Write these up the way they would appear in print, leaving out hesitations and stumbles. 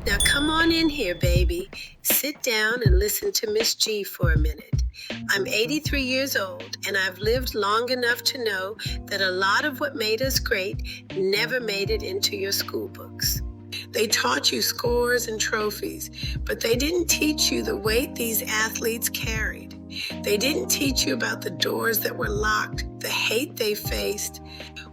Now come on in here, baby. Sit down and listen to Miss G for a minute. I'm 83 years old, and I've lived long enough to know that a lot of what made us great never made it into your school books. They taught you scores and trophies, but they didn't teach you the weight these athletes carried. They didn't teach you about the doors that were locked, the hate they faced,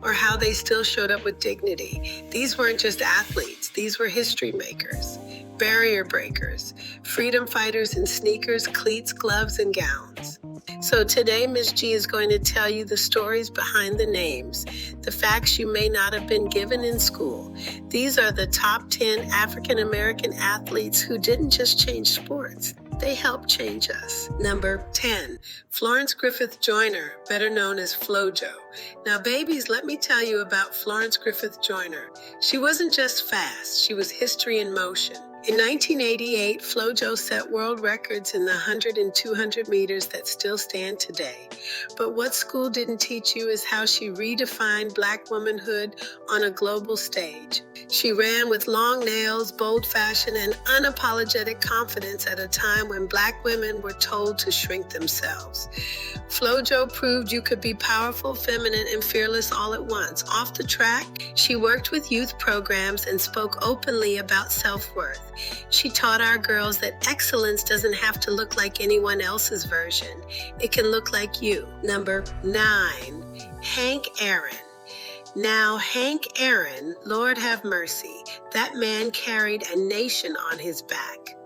or how they still showed up with dignity. These weren't just athletes, these were history makers, barrier breakers, freedom fighters in sneakers, cleats, gloves, and gowns. So today, Miss G is going to tell you the stories behind the names, the facts you may not have been given in school. These are the top 10 African American athletes who didn't just change sports. They helped change us. Number 10, Florence Griffith Joyner, better known as FloJo. Now, babies, let me tell you about Florence Griffith Joyner. She wasn't just fast, she was history in motion. In 1988, FloJo set world records in the 100 and 200 meters that still stand today. But what school didn't teach you is how she redefined Black womanhood on a global stage. She ran with long nails, bold fashion, and unapologetic confidence at a time when Black women were told to shrink themselves. FloJo proved you could be powerful, feminine, and fearless all at once. Off the track, she worked with youth programs and spoke openly about self-worth. She taught our girls that excellence doesn't have to look like anyone else's version. It can look like you. Number 9, Hank Aaron. Now, Hank Aaron, Lord have mercy, that man carried a nation on his back.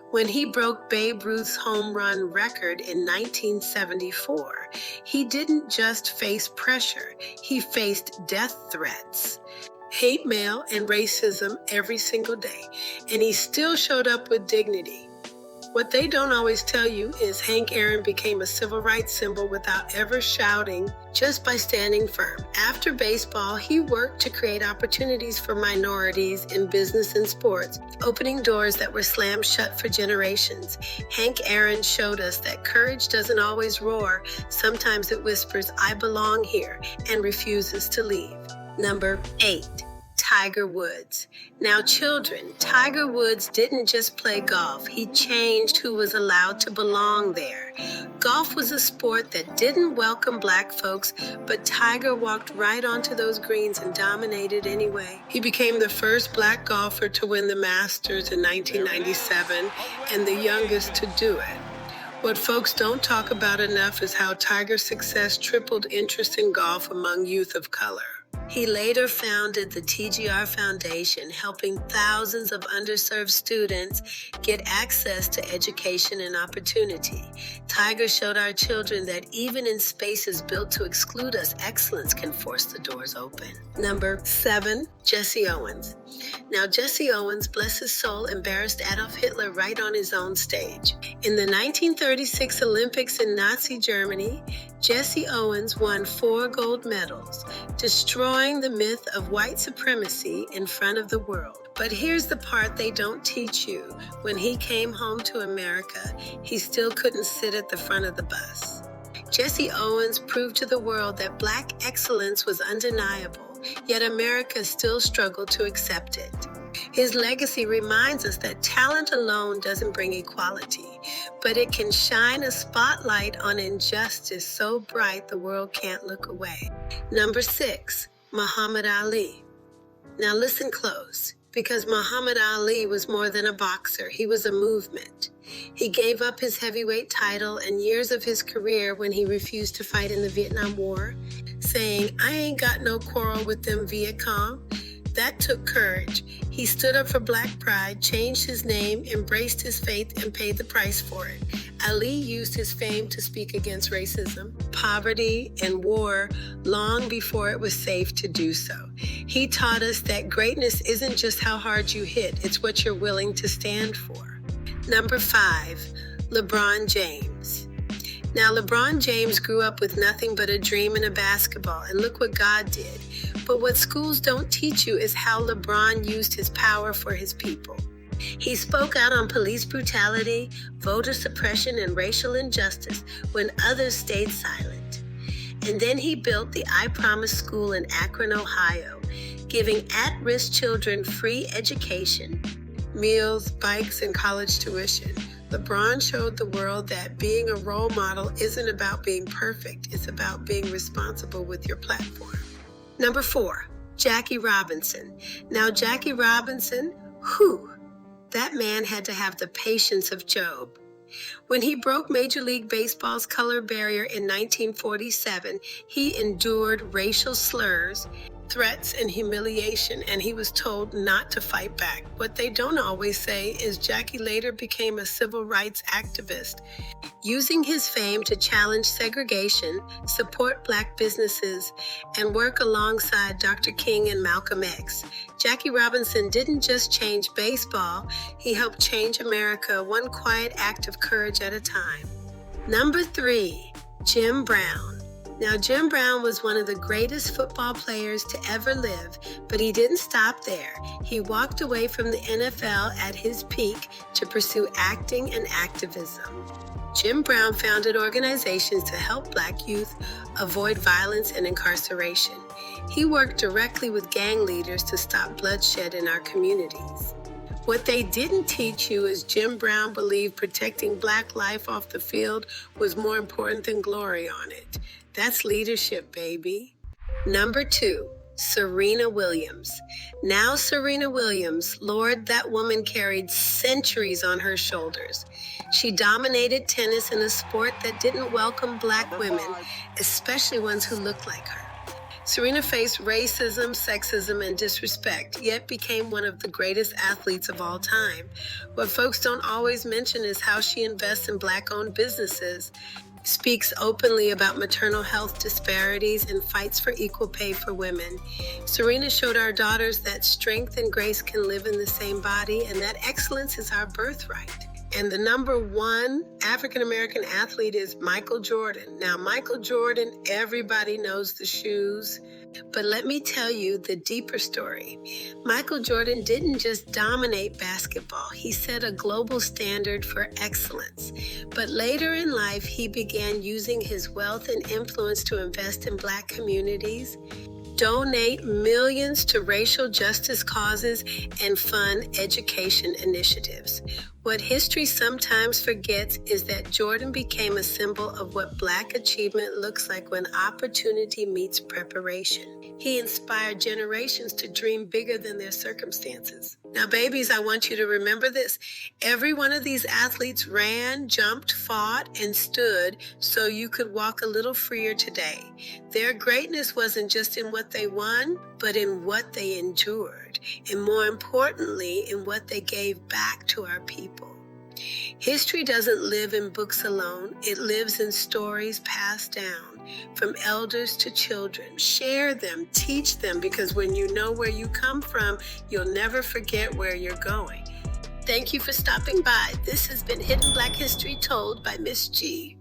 When he broke Babe Ruth's home run record in 1974, he didn't just face pressure, he faced death threats, hate mail, and racism every single day, and he still showed up with dignity. What they don't always tell you is Hank Aaron became a civil rights symbol without ever shouting, just by standing firm. After baseball, he worked to create opportunities for minorities in business and sports, opening doors that were slammed shut for generations. Hank Aaron showed us that courage doesn't always roar. Sometimes it whispers, "I belong here," and refuses to leave. Number 8. Tiger Woods. Now, children, Tiger Woods didn't just play golf. He changed who was allowed to belong there. Golf was a sport that didn't welcome Black folks, but Tiger walked right onto those greens and dominated anyway. He became the first Black golfer to win the Masters in 1997 and the youngest to do it. What folks don't talk about enough is how Tiger's success tripled interest in golf among youth of color. He later founded the TGR Foundation, helping thousands of underserved students get access to education and opportunity. Tiger showed our children that even in spaces built to exclude us, excellence can force the doors open. Number 7, Jesse Owens. Now, Jesse Owens, bless his soul, embarrassed Adolf Hitler right on his own stage. In the 1936 Olympics in Nazi Germany, Jesse Owens won 4 gold medals, destroying the myth of white supremacy in front of the world. But here's the part they don't teach you. When he came home to America, he still couldn't sit at the front of the bus. Jesse Owens proved to the world that Black excellence was undeniable, yet America still struggled to accept it. His legacy reminds us that talent alone doesn't bring equality, but it can shine a spotlight on injustice so bright the world can't look away. Number 6, Muhammad Ali. Now listen close, because Muhammad Ali was more than a boxer. He was a movement. He gave up his heavyweight title and years of his career when he refused to fight in the Vietnam War, saying, "I ain't got no quarrel with them Viet Cong." That took courage. He stood up for Black pride, changed his name, embraced his faith, and paid the price for it. Ali used his fame to speak against racism, poverty, and war long before it was safe to do so. He taught us that greatness isn't just how hard you hit, it's what you're willing to stand for. Number 5, LeBron James. Now, LeBron James grew up with nothing but a dream and a basketball, and look what God did. But what schools don't teach you is how LeBron used his power for his people. He spoke out on police brutality, voter suppression, and racial injustice when others stayed silent. And then he built the I Promise School in Akron, Ohio, giving at-risk children free education, meals, bikes, and college tuition. LeBron showed the world that being a role model isn't about being perfect. It's about being responsible with your platform. Number 4, Jackie Robinson. Now, Jackie Robinson, that man had to have the patience of Job. When he broke Major League Baseball's color barrier in 1947, he endured racial slurs, threats, and humiliation, and he was told not to fight back. What they don't always say is Jackie later became a civil rights activist, using his fame to challenge segregation, support Black businesses, and work alongside Dr. King and Malcolm X. Jackie Robinson didn't just change baseball, he helped change America one quiet act of courage at a time. Number 3, Jim Brown. Now, Jim Brown was one of the greatest football players to ever live, but he didn't stop there. He walked away from the NFL at his peak to pursue acting and activism. Jim Brown founded organizations to help Black youth avoid violence and incarceration. He worked directly with gang leaders to stop bloodshed in our communities. What they didn't teach you is Jim Brown believed protecting Black life off the field was more important than glory on it. That's leadership, baby. Number 2, Serena Williams. Now Serena Williams, Lord, that woman carried centuries on her shoulders. She dominated tennis in a sport that didn't welcome Black women, especially ones who looked like her. Serena faced racism, sexism, and disrespect, yet became one of the greatest athletes of all time. What folks don't always mention is how she invests in Black-owned businesses, speaks openly about maternal health disparities, and fights for equal pay for women. Serena showed our daughters that strength and grace can live in the same body, and that excellence is our birthright. And the number 1 African-American athlete is Michael Jordan. Now, Michael Jordan, everybody knows the shoes, but let me tell you the deeper story. Michael Jordan didn't just dominate basketball. He set a global standard for excellence. But later in life, he began using his wealth and influence to invest in Black communities, donate millions to racial justice causes, and fund education initiatives. What history sometimes forgets is that Jordan became a symbol of what Black achievement looks like when opportunity meets preparation. He inspired generations to dream bigger than their circumstances. Now, babies, I want you to remember this. Every one of these athletes ran, jumped, fought, and stood so you could walk a little freer today. Their greatness wasn't just in what they won, but in what they endured, and more importantly, in what they gave back to our people. History doesn't live in books alone. It lives in stories passed down from elders to children. Share them, teach them, because when you know where you come from, you'll never forget where you're going. Thank you for stopping by. This has been Hidden Black History Told by Miss G.